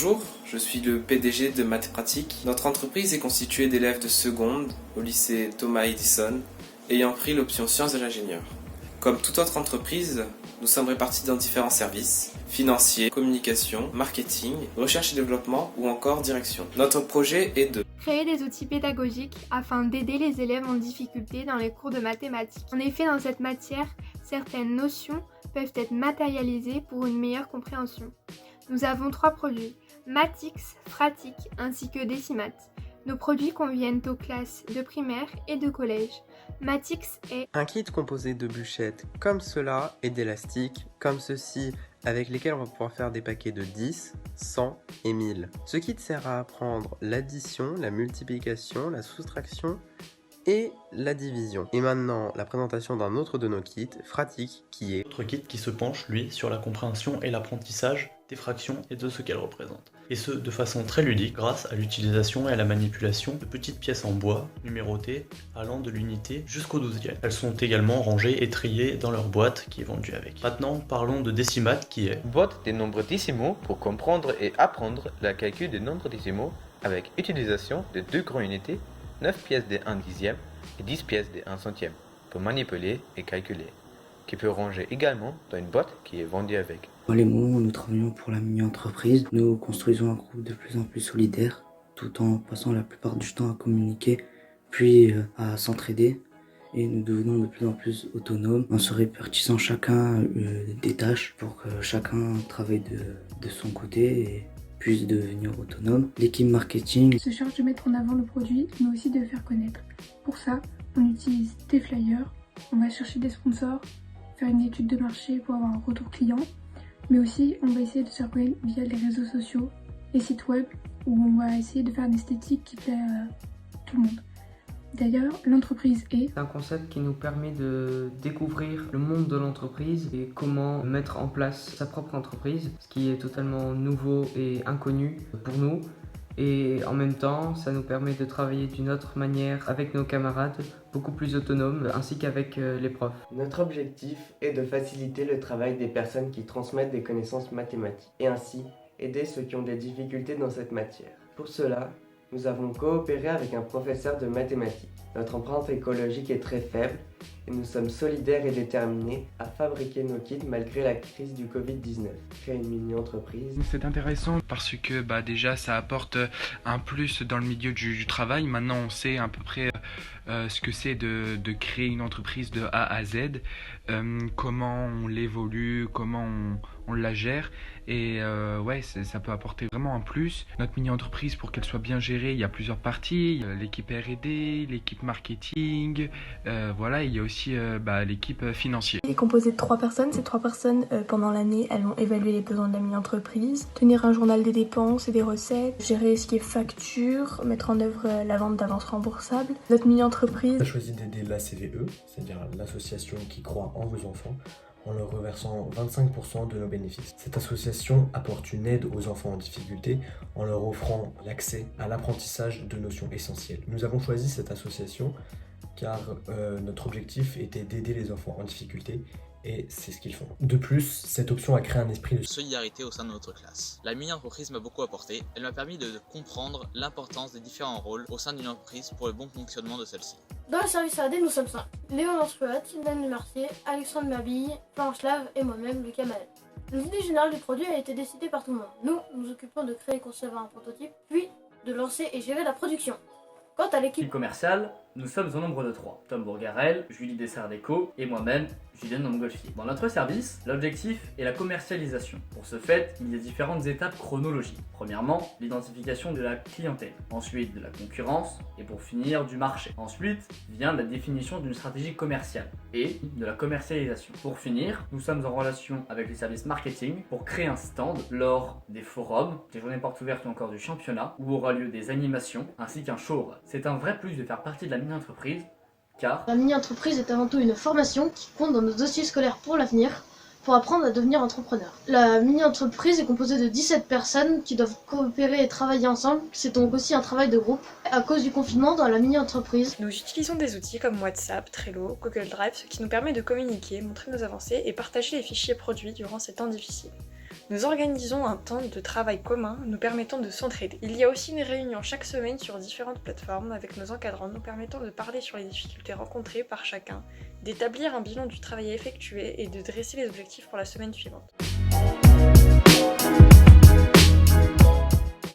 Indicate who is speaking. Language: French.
Speaker 1: Bonjour, je suis le PDG de Maths Pratique. Notre entreprise est constituée d'élèves de seconde au lycée Thomas Edison, ayant pris l'option sciences de l'ingénieur. Comme toute autre entreprise, nous sommes répartis dans différents services, financiers, communication, marketing, recherche et développement ou encore direction. Notre projet est de
Speaker 2: créer des outils pédagogiques afin d'aider les élèves en difficulté dans les cours de mathématiques. En effet, dans cette matière, certaines notions peuvent être matérialisées pour une meilleure compréhension. Nous avons 3 produits, Mathix, Fratic ainsi que Decimat. Nos produits conviennent aux classes de primaire et de collège. Mathix est
Speaker 3: un kit composé de bûchettes comme cela et d'élastiques comme ceci, avec lesquels on va pouvoir faire des paquets de 10, 100 et 1000. Ce kit sert à apprendre l'addition, la multiplication, la soustraction et la division. Et maintenant, la présentation d'un autre de nos kits, Fratic, qui est
Speaker 4: autre kit qui se penche, lui, sur la compréhension et l'apprentissage des fractions et de ce qu'elles représentent. Et ce, de façon très ludique, grâce à l'utilisation et à la manipulation de petites pièces en bois, numérotées, allant de l'unité jusqu'au 12e. Elles sont également rangées et triées dans leur boîte qui est vendue avec. Maintenant, parlons de Decimat, qui est
Speaker 5: boîte des nombres décimaux pour comprendre et apprendre le calcul des nombres décimaux avec utilisation de 2 grandes unités, 9 pièces de 1 dixième et 10 pièces de 1 centième pour manipuler et calculer, qui peut ranger également dans une boîte qui est vendue avec.
Speaker 6: Dans les moments où nous travaillons pour la mini-entreprise, nous construisons un groupe de plus en plus solidaire, tout en passant la plupart du temps à communiquer, puis à s'entraider, et nous devenons de plus en plus autonomes en se répartissant chacun des tâches pour que chacun travaille de son côté et puisse devenir autonome. L'équipe marketing
Speaker 7: se charge de mettre en avant le produit, mais aussi de le faire connaître. Pour ça, on utilise des flyers, on va chercher des sponsors, faire une étude de marché pour avoir un retour client, mais aussi on va essayer de se faire connaître via les réseaux sociaux, les sites web, où on va essayer de faire une esthétique qui plaît à tout le monde. D'ailleurs, l'entreprise est
Speaker 8: un concept qui nous permet de découvrir le monde de l'entreprise et comment mettre en place sa propre entreprise, ce qui est totalement nouveau et inconnu pour nous. Et en même temps, ça nous permet de travailler d'une autre manière avec nos camarades, beaucoup plus autonomes, ainsi qu'avec les profs.
Speaker 9: Notre objectif est de faciliter le travail des personnes qui transmettent des connaissances mathématiques et ainsi aider ceux qui ont des difficultés dans cette matière. Pour cela, nous avons coopéré avec un professeur de mathématiques. Notre empreinte écologique est très faible et nous sommes solidaires et déterminés à fabriquer nos kits malgré la crise du Covid-19. Créer une mini-entreprise.
Speaker 10: C'est intéressant parce que déjà ça apporte un plus dans le milieu du travail. Maintenant on sait à peu près ce que c'est de créer une entreprise de A à Z, comment on l'évolue, comment on la gère et ça peut apporter vraiment un plus. Notre mini-entreprise, pour qu'elle soit bien gérée, il y a plusieurs parties, il y a l'équipe R&D, l'équipe marketing, il y a aussi l'équipe financière.
Speaker 2: Il est composé de 3 personnes. Ces 3 personnes, pendant l'année, elles vont évaluer les besoins de la mini-entreprise, tenir un journal des dépenses et des recettes, gérer ce qui est facture, mettre en œuvre la vente d'avances remboursables. Notre mini-entreprise
Speaker 11: a choisi d'aider l'ACVE, c'est-à-dire l'association qui croit en vos enfants, en leur reversant 25% de nos bénéfices. Cette association apporte une aide aux enfants en difficulté en leur offrant l'accès à l'apprentissage de notions essentielles. Nous avons choisi cette association car notre objectif était d'aider les enfants en difficulté et c'est ce qu'ils font. De plus, cette option a créé un esprit de
Speaker 12: solidarité au sein de notre classe. La mini-entreprise m'a beaucoup apporté, elle m'a permis de comprendre l'importance des différents rôles au sein d'une entreprise pour le bon fonctionnement de celle-ci.
Speaker 13: Dans le service AD, nous sommes 5. Léonore Speuat, Sylvain Lemercier, Alexandre Mabille, Blanche Lave et moi-même, Lucas Maël. L'idée générale du produit a été décidée par tout le monde. Nous nous occupons de créer et concevoir un prototype, puis de lancer et gérer la production. Quant à l'équipe
Speaker 14: commerciale, nous sommes au nombre de 3. Tom Bourgarel, Julie Dessert-Déco et moi-même, Julien Montgolfier. Dans notre service, l'objectif est la commercialisation. Pour ce fait, il y a différentes étapes chronologiques. Premièrement, l'identification de la clientèle. Ensuite, de la concurrence. Et pour finir, du marché. Ensuite, vient la définition d'une stratégie commerciale et de la commercialisation. Pour finir, nous sommes en relation avec les services marketing pour créer un stand lors des forums, des journées portes ouvertes ou encore du championnat, où aura lieu des animations ainsi qu'un show. C'est un vrai plus de faire partie de la mini-entreprise, car
Speaker 13: la mini-entreprise est avant tout une formation qui compte dans nos dossiers scolaires pour l'avenir, pour apprendre à devenir entrepreneur. La mini-entreprise est composée de 17 personnes qui doivent coopérer et travailler ensemble. C'est donc aussi un travail de groupe. À cause du confinement, dans la mini-entreprise,
Speaker 15: nous utilisons des outils comme WhatsApp, Trello, Google Drive, ce qui nous permet de communiquer, montrer nos avancées et partager les fichiers produits durant ces temps difficiles. Nous organisons un temps de travail commun nous permettant de s'entraider. Il y a aussi une réunion chaque semaine sur différentes plateformes avec nos encadrants nous permettant de parler sur les difficultés rencontrées par chacun, d'établir un bilan du travail effectué et de dresser les objectifs pour la semaine suivante.